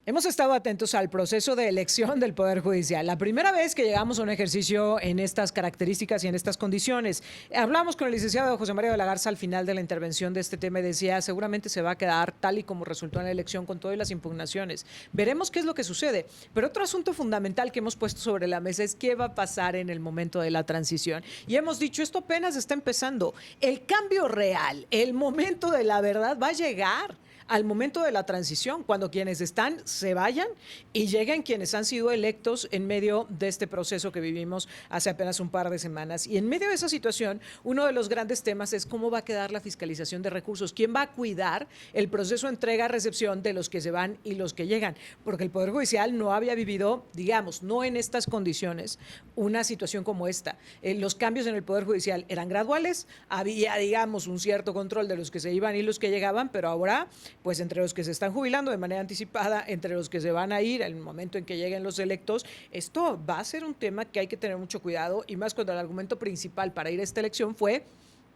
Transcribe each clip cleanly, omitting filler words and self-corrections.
Hemos estado atentos al proceso de elección del Poder Judicial. La primera vez que llegamos a un ejercicio en estas características y en estas condiciones, hablamos con el licenciado José María de la Garza al final de la intervención de este tema y decía, seguramente se va a quedar tal y como resultó en la elección con todas las impugnaciones. Veremos qué es lo que sucede. Pero otro asunto fundamental que hemos puesto sobre la mesa es qué va a pasar en el momento de la transición. Y hemos dicho, esto apenas está empezando. El cambio real, el momento de la verdad va a llegar al momento de la transición, cuando quienes están se vayan y lleguen quienes han sido electos en medio de este proceso que vivimos hace apenas un par de semanas. Y en medio de esa situación, uno de los grandes temas es cómo va a quedar la fiscalización de recursos, quién va a cuidar el proceso de entrega-recepción de los que se van y los que llegan, porque el Poder Judicial no había vivido, digamos, no en estas condiciones, una situación como esta. Los cambios en el Poder Judicial eran graduales, había, digamos, un cierto control de los que se iban y los que llegaban, pero ahora pues entre los que se están jubilando de manera anticipada, entre los que se van a ir en el momento en que lleguen los electos, esto va a ser un tema que hay que tener mucho cuidado, y más cuando el argumento principal para ir a esta elección fue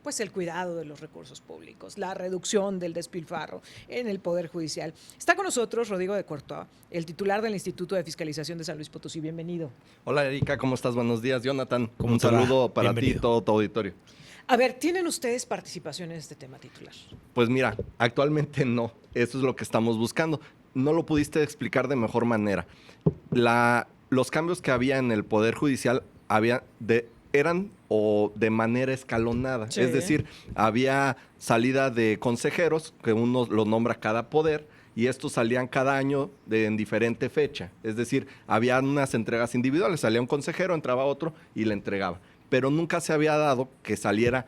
pues el cuidado de los recursos públicos, la reducción del despilfarro en el Poder Judicial. Está con nosotros Rodrigo de Courtois, el titular del Instituto de Fiscalización de San Luis Potosí. Bienvenido. Hola Erika, ¿cómo estás? Buenos días. Jonathan, ¿Cómo un te va? saludo para ti y Bienvenido. todo tu auditorio. A ver, ¿tienen ustedes participación en este tema titular? Pues mira, actualmente no. Eso es lo que estamos buscando. No lo pudiste explicar de mejor manera. Los cambios que había en el Poder Judicial eran de manera escalonada. Sí. Es decir, había salida de consejeros, que uno los nombra cada poder, y estos salían cada año en diferente fecha. Es decir, había unas entregas individuales. Salía un consejero, entraba otro y le entregaba. Pero nunca se había dado que saliera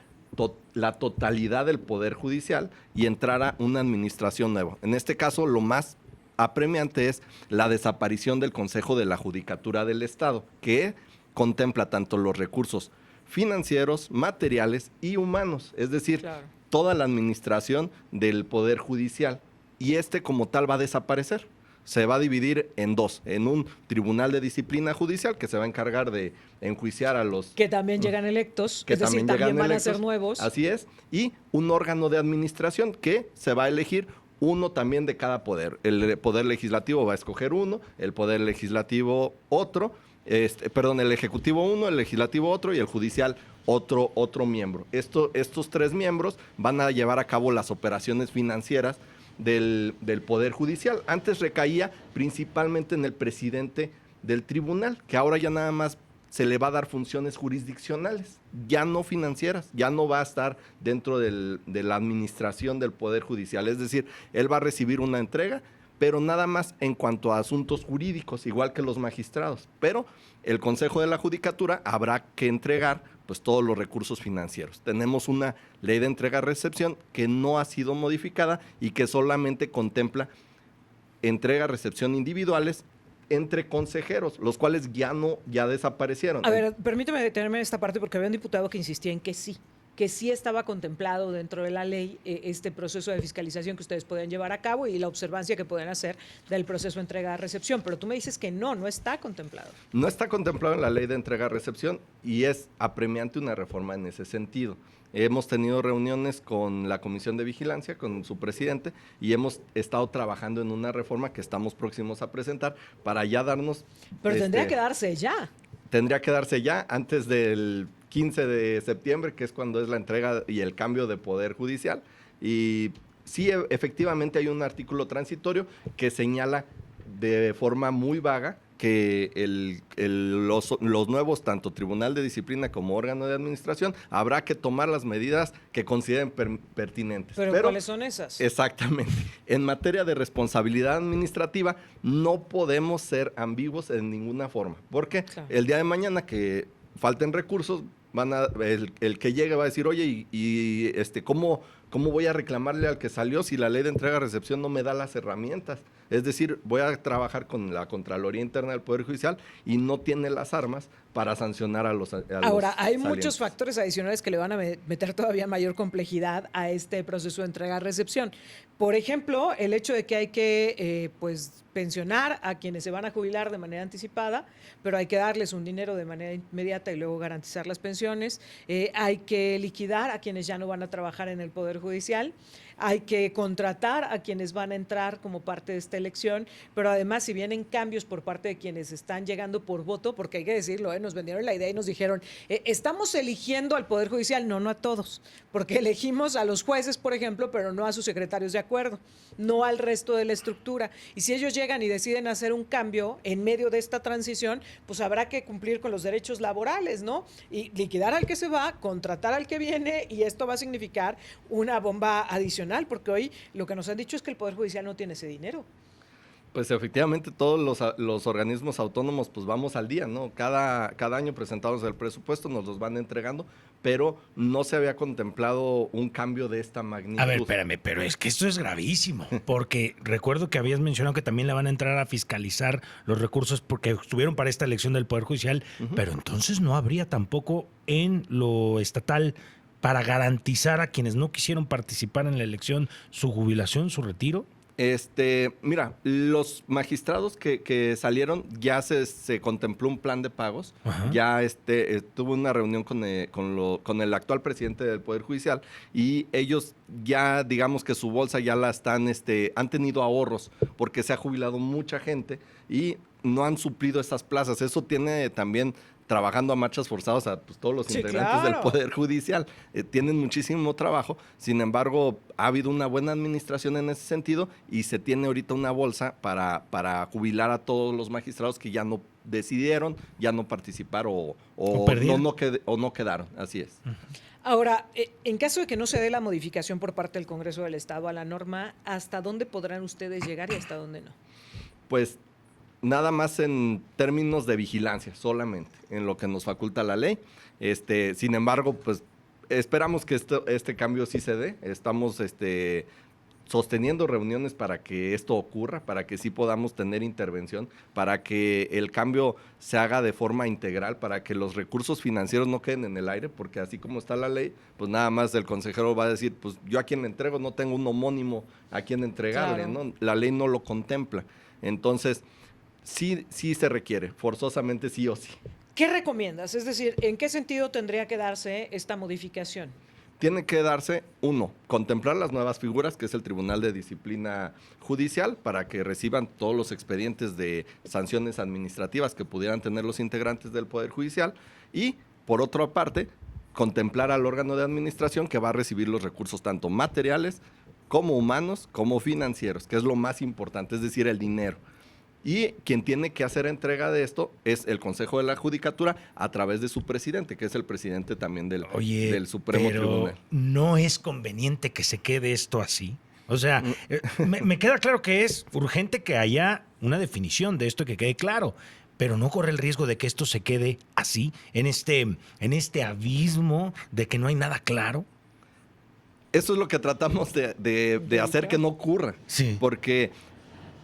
la totalidad del Poder Judicial y entrara una administración nueva. En este caso, lo más apremiante es la desaparición del Consejo de la Judicatura del Estado, que contempla tanto los recursos financieros, materiales y humanos, es decir, Claro. toda la administración del Poder Judicial. Y como tal va a desaparecer. Se va a dividir en dos, en un tribunal de disciplina judicial que se va a encargar de enjuiciar a los... Que también llegan electos, que es decir, también llegan van a electos, ser nuevos. Así es, y un órgano de administración que se va a elegir uno también de cada poder. El Poder Legislativo va a escoger uno, el Poder Legislativo otro, el Ejecutivo uno, el Legislativo otro y el Judicial otro miembro. Estos tres miembros van a llevar a cabo las operaciones financieras del Poder Judicial. Antes recaía principalmente en el presidente del tribunal, que ahora ya nada más se le va a dar funciones jurisdiccionales, ya no financieras, ya no va a estar dentro de la administración del Poder Judicial. Es decir, él va a recibir una entrega, pero nada más en cuanto a asuntos jurídicos, igual que los magistrados. Pero el Consejo de la Judicatura habrá que entregar pues todos los recursos financieros. Tenemos una ley de entrega-recepción que no ha sido modificada y que solamente contempla entrega-recepción individuales entre consejeros, los cuales ya desaparecieron. A ver, permíteme detenerme en esta parte porque había un diputado que insistía en que sí estaba contemplado dentro de la ley este proceso de fiscalización que ustedes pueden llevar a cabo y la observancia que pueden hacer del proceso de entrega-recepción, pero tú me dices que no está contemplado. No está contemplado en la ley de entrega-recepción y es apremiante una reforma en ese sentido. Hemos tenido reuniones con la Comisión de Vigilancia, con su presidente, y hemos estado trabajando en una reforma que estamos próximos a presentar para ya darnos... Pero tendría que darse ya. Tendría que darse ya antes del 15 de septiembre, que es cuando es la entrega y el cambio de Poder Judicial. Y sí, efectivamente hay un artículo transitorio que señala de forma muy vaga que los nuevos, tanto Tribunal de Disciplina como órgano de administración, habrá que tomar las medidas que consideren pertinentes. ¿Pero cuáles son esas? Exactamente. En materia de responsabilidad administrativa, no podemos ser ambiguos en ninguna forma, porque Claro. el día de mañana que falten recursos, el que llegue va a decir, oye, ¿cómo voy a reclamarle al que salió si la ley de entrega-recepción no me da las herramientas? Es decir, voy a trabajar con la Contraloría Interna del Poder Judicial y no tiene las armas para sancionar a los Ahora, hay salientes. muchos factores adicionales que le van a meter todavía mayor complejidad a este proceso de entrega-recepción. Por ejemplo, el hecho de que hay que pensionar a quienes se van a jubilar de manera anticipada, pero hay que darles un dinero de manera inmediata y luego garantizar las pensiones. Hay que liquidar a quienes ya no van a trabajar en el Poder Judicial. hay que contratar a quienes van a entrar como parte de esta elección, pero además si vienen cambios por parte de quienes están llegando por voto, porque hay que decirlo, nos vendieron la idea y nos dijeron, estamos eligiendo al Poder Judicial, no a todos, porque elegimos a los jueces, por ejemplo, pero no a sus secretarios de acuerdo, no al resto de la estructura. Y si ellos llegan y deciden hacer un cambio en medio de esta transición, pues habrá que cumplir con los derechos laborales, ¿no? Y liquidar al que se va, contratar al que viene, y esto va a significar una bomba adicional, porque hoy lo que nos han dicho es que el Poder Judicial no tiene ese dinero. Pues efectivamente todos los organismos autónomos pues vamos al día, ¿no? Cada año presentamos el presupuesto, nos los van entregando, pero no se había contemplado un cambio de esta magnitud. A ver, espérame, pero es que esto es gravísimo, porque recuerdo que habías mencionado que también le van a entrar a fiscalizar los recursos porque estuvieron para esta elección del Poder Judicial, pero entonces no habría tampoco en lo estatal para garantizar a quienes no quisieron participar en la elección su jubilación, su retiro. Mira, los magistrados que salieron ya se contempló un plan de pagos. Ajá. Ya tuvo una reunión con el actual presidente del Poder Judicial y ellos ya digamos que su bolsa ya la han tenido ahorros porque se ha jubilado mucha gente y no han suplido estas plazas. Eso tiene también trabajando a marchas forzadas a pues, todos los integrantes del Poder Judicial. Tienen muchísimo trabajo, sin embargo, ha habido una buena administración en ese sentido y se tiene ahorita una bolsa para jubilar a todos los magistrados que ya no decidieron, ya no participaron o no quedaron, así es. Ahora, en caso de que no se dé la modificación por parte del Congreso del Estado a la norma, ¿hasta dónde podrán ustedes llegar y hasta dónde no? Pues nada más en términos de vigilancia, solamente, en lo que nos faculta la ley. Sin embargo, pues esperamos que este cambio sí se dé. Estamos sosteniendo reuniones para que esto ocurra, para que sí podamos tener intervención, para que el cambio se haga de forma integral, para que los recursos financieros no queden en el aire, porque así como está la ley, pues nada más el consejero va a decir, pues yo a quien le entrego no tengo un homónimo a quien entregarle, claro. ¿No? La ley no lo contempla. Entonces, sí se requiere, forzosamente sí o sí. ¿Qué recomiendas? Es decir, ¿en qué sentido tendría que darse esta modificación? Tiene que darse, uno, contemplar las nuevas figuras, que es el Tribunal de Disciplina Judicial, para que reciban todos los expedientes de sanciones administrativas que pudieran tener los integrantes del Poder Judicial. Y, por otra parte, contemplar al órgano de administración que va a recibir los recursos tanto materiales como humanos, como financieros, que es lo más importante, es decir, el dinero. Y quien tiene que hacer entrega de esto es el Consejo de la Judicatura a través de su presidente, que es el presidente también del Supremo Tribunal. ¿No es conveniente que se quede esto así? O sea, me queda claro que es urgente que haya una definición de esto, que quede claro, pero no corre el riesgo de que esto se quede así, en este abismo de que no hay nada claro. Eso es lo que tratamos de hacer que no ocurra, sí. Porque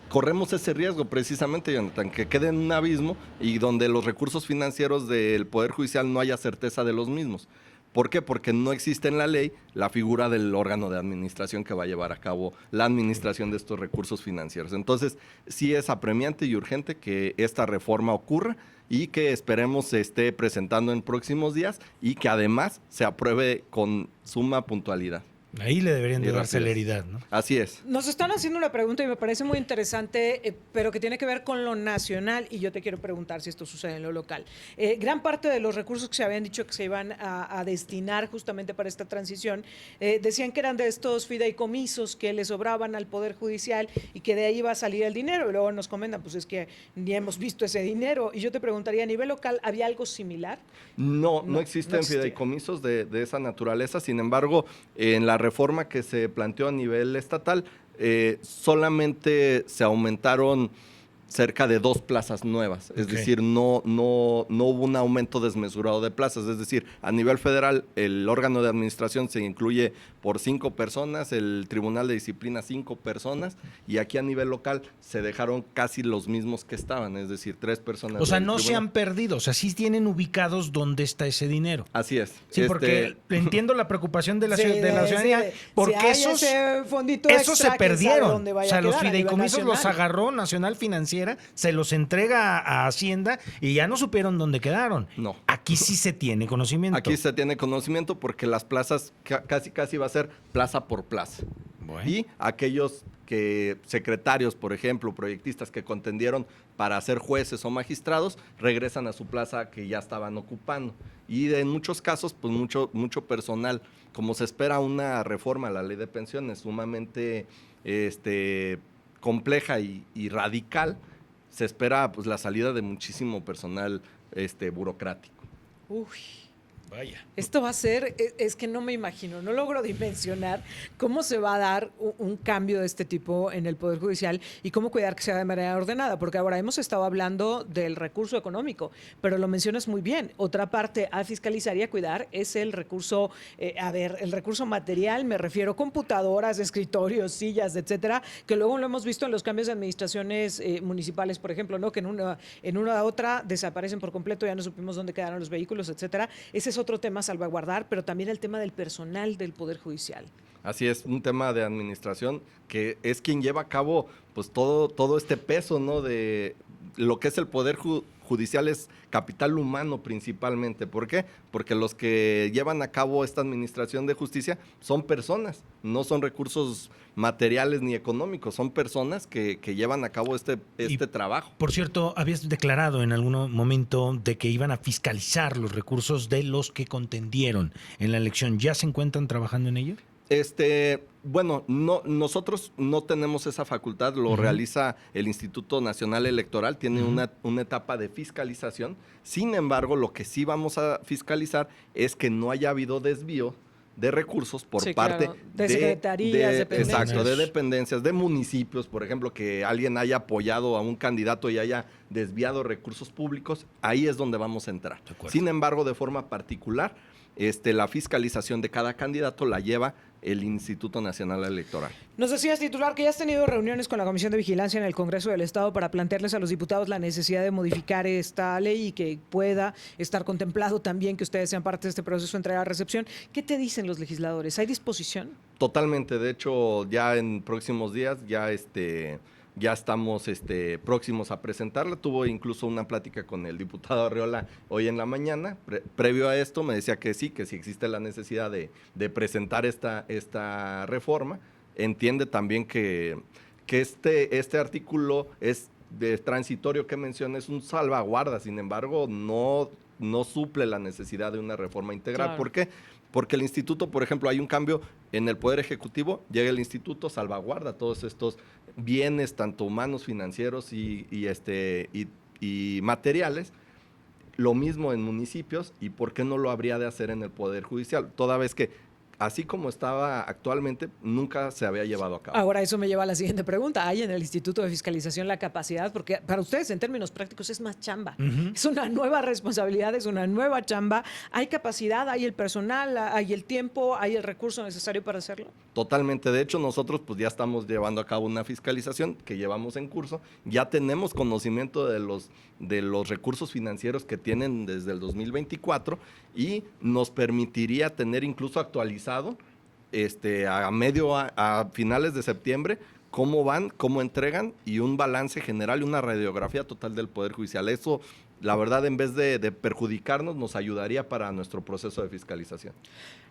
corremos ese riesgo precisamente, Jonathan, que quede en un abismo y donde los recursos financieros del Poder Judicial no haya certeza de los mismos. ¿Por qué? Porque no existe en la ley la figura del órgano de administración que va a llevar a cabo la administración de estos recursos financieros. Entonces, sí es apremiante y urgente que esta reforma ocurra y que esperemos se esté presentando en próximos días y que además se apruebe con suma puntualidad. Ahí le deberían de dar celeridad, ¿no? Así es. Nos están haciendo una pregunta y me parece muy interesante, pero que tiene que ver con lo nacional, y yo te quiero preguntar si esto sucede en lo local. Gran parte de los recursos que se habían dicho que se iban a destinar justamente para esta transición, decían que eran de estos fideicomisos que le sobraban al Poder Judicial y que de ahí iba a salir el dinero, y luego nos comentan, pues es que ni hemos visto ese dinero. Y yo te preguntaría, ¿a nivel local había algo similar? No existen fideicomisos de esa naturaleza. Sin embargo, en la reforma que se planteó a nivel estatal, solamente se aumentaron cerca de 2 plazas nuevas, es decir, no hubo un aumento desmesurado de plazas, es decir, a nivel federal el órgano de administración se incluye por 5 personas, el Tribunal de Disciplina 5 personas, y aquí a nivel local se dejaron casi los mismos que estaban, es decir, 3 personas. O sea, no se han perdido, o sea, sí tienen ubicados dónde está ese dinero. Así es. Sí, porque entiendo la preocupación de la ciudadanía, porque esos se perdieron, o sea, los fideicomisos los agarró Nacional Financiera, se los entrega a Hacienda y ya no supieron dónde quedaron. No. Aquí sí se tiene conocimiento. Aquí se tiene conocimiento porque las plazas casi va a ser plaza por plaza. Bueno. Y aquellos secretarios, por ejemplo, proyectistas que contendieron para ser jueces o magistrados, regresan a su plaza que ya estaban ocupando. Y en muchos casos, pues mucho personal, como se espera una reforma a la ley de pensiones sumamente compleja y radical, se espera pues la salida de muchísimo personal burocrático. Uy. Vaya. Esto va a ser, es que no me imagino, no logro dimensionar cómo se va a dar un cambio de este tipo en el Poder Judicial y cómo cuidar que sea de manera ordenada, porque ahora hemos estado hablando del recurso económico, pero lo mencionas muy bien. Otra parte a fiscalizar y a cuidar es el recurso, el recurso material, me refiero a computadoras, escritorios, sillas, etcétera, que luego lo hemos visto en los cambios de administraciones municipales, por ejemplo, ¿no? Que en una a otra desaparecen por completo, ya no supimos dónde quedaron los vehículos, etcétera. Ese es otro tema a salvaguardar, pero también el tema del personal del Poder Judicial. Así es, un tema de administración que es quien lleva a cabo pues todo este peso, ¿no? De lo que es el Poder Judicial es capital humano principalmente. ¿Por qué? Porque los que llevan a cabo esta administración de justicia son personas, no son recursos materiales ni económicos, son personas que llevan a cabo este trabajo. Por cierto, habías declarado en algún momento de que iban a fiscalizar los recursos de los que contendieron en la elección. ¿Ya se encuentran trabajando en ello? Bueno, nosotros no tenemos esa facultad, lo realiza el Instituto Nacional Electoral, tiene una etapa de fiscalización. Sin embargo, lo que sí vamos a fiscalizar es que no haya habido desvío de recursos por parte de secretarías, dependencias. Exacto, de dependencias, de municipios, por ejemplo, que alguien haya apoyado a un candidato y haya desviado recursos públicos, ahí es donde vamos a entrar. Sin embargo, de forma particular, la fiscalización de cada candidato la lleva el Instituto Nacional Electoral. Nos decías, titular, que ya has tenido reuniones con la Comisión de Vigilancia en el Congreso del Estado para plantearles a los diputados la necesidad de modificar esta ley y que pueda estar contemplado también que ustedes sean parte de este proceso de entrega-recepción. ¿Qué te dicen los legisladores? ¿Hay disposición? Totalmente. De hecho, ya en próximos días ya estamos próximos a presentarla. Tuvo incluso una plática con el diputado Arriola hoy en la mañana. Previo a esto me decía que sí existe la necesidad de presentar esta reforma. Entiende también que este artículo es de transitorio que menciona, es un salvaguarda, sin embargo, no suple la necesidad de una reforma integral. Claro. ¿Por qué? Porque el instituto, por ejemplo, hay un cambio en el Poder Ejecutivo, llega el instituto, salvaguarda todos estos bienes, tanto humanos, financieros y materiales. Lo mismo en municipios, y ¿por qué no lo habría de hacer en el Poder Judicial? Toda vez que, así como estaba actualmente, nunca se había llevado a cabo. Ahora, eso me lleva a la siguiente pregunta. ¿Hay en el Instituto de Fiscalización la capacidad? Porque para ustedes, en términos prácticos, es más chamba. Es una nueva responsabilidad, es una nueva chamba. ¿Hay capacidad? ¿Hay el personal? ¿Hay el tiempo? ¿Hay el recurso necesario para hacerlo? Totalmente. De hecho, nosotros pues ya estamos llevando a cabo una fiscalización que llevamos en curso. Ya tenemos conocimiento de los recursos financieros que tienen desde el 2024 y nos permitiría tener incluso actualizado a finales de septiembre cómo van, cómo entregan y un balance general y una radiografía total del Poder Judicial. Eso, la verdad, en vez de perjudicarnos, nos ayudaría para nuestro proceso de fiscalización.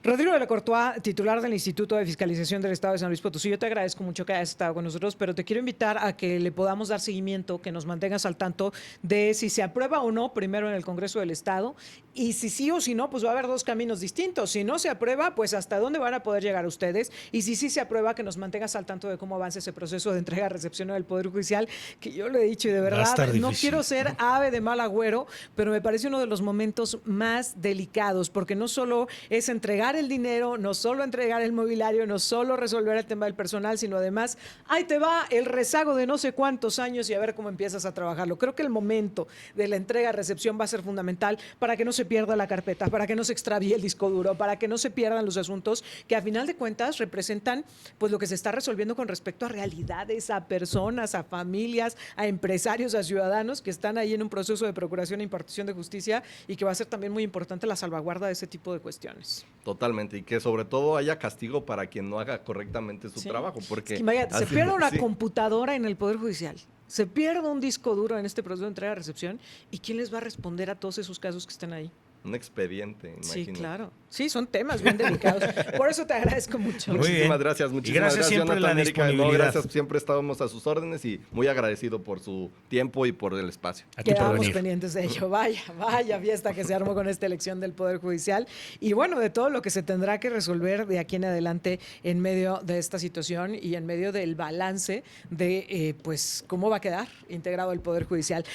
Rodrigo de la Courtois, titular del Instituto de Fiscalización del Estado de San Luis Potosí, yo te agradezco mucho que hayas estado con nosotros, pero te quiero invitar a que le podamos dar seguimiento, que nos mantengas al tanto de si se aprueba o no primero en el Congreso del Estado, y si sí o si no, pues va a haber dos caminos distintos. Si no se aprueba, pues hasta dónde van a poder llegar ustedes, y si sí se aprueba, que nos mantengas al tanto de cómo avanza ese proceso de entrega-recepción del Poder Judicial, que yo lo he dicho y de verdad no quiero ser ave de mal agüero, pero me parece uno de los momentos más delicados, porque no solo es entregar el dinero, no solo entregar el mobiliario, no solo resolver el tema del personal, sino además, ahí te va el rezago de no sé cuántos años y a ver cómo empiezas a trabajarlo. Creo que el momento de la entrega-recepción va a ser fundamental para que no se pierda la carpeta, para que no se extravíe el disco duro, para que no se pierdan los asuntos que a final de cuentas representan pues lo que se está resolviendo con respecto a realidades, a personas, a familias, a empresarios, a ciudadanos que están ahí en un proceso de procuración e impartición de justicia y que va a ser también muy importante la salvaguarda de ese tipo de cuestiones. Totalmente, y que sobre todo haya castigo para quien no haga correctamente su trabajo. Porque es que, imagínate, se pierde una computadora en el Poder Judicial, se pierde un disco duro en este proceso de entrega-recepción, ¿y quién les va a responder a todos esos casos que están ahí? Un expediente, Sí, imagínate. claro. Sí, son temas bien delicados. Por eso te agradezco mucho. Muy bien. Muchísimas gracias, Y muchísimas gracias siempre Jonathan, la Erika. No, disponibilidad. gracias, siempre estábamos a sus órdenes y muy agradecido por su tiempo y por el espacio. A ti por Quedamos venir. pendientes de ello. Vaya fiesta que se armó con esta elección del Poder Judicial y bueno, de todo lo que se tendrá que resolver de aquí en adelante en medio de esta situación y en medio del balance de pues cómo va a quedar integrado el Poder Judicial.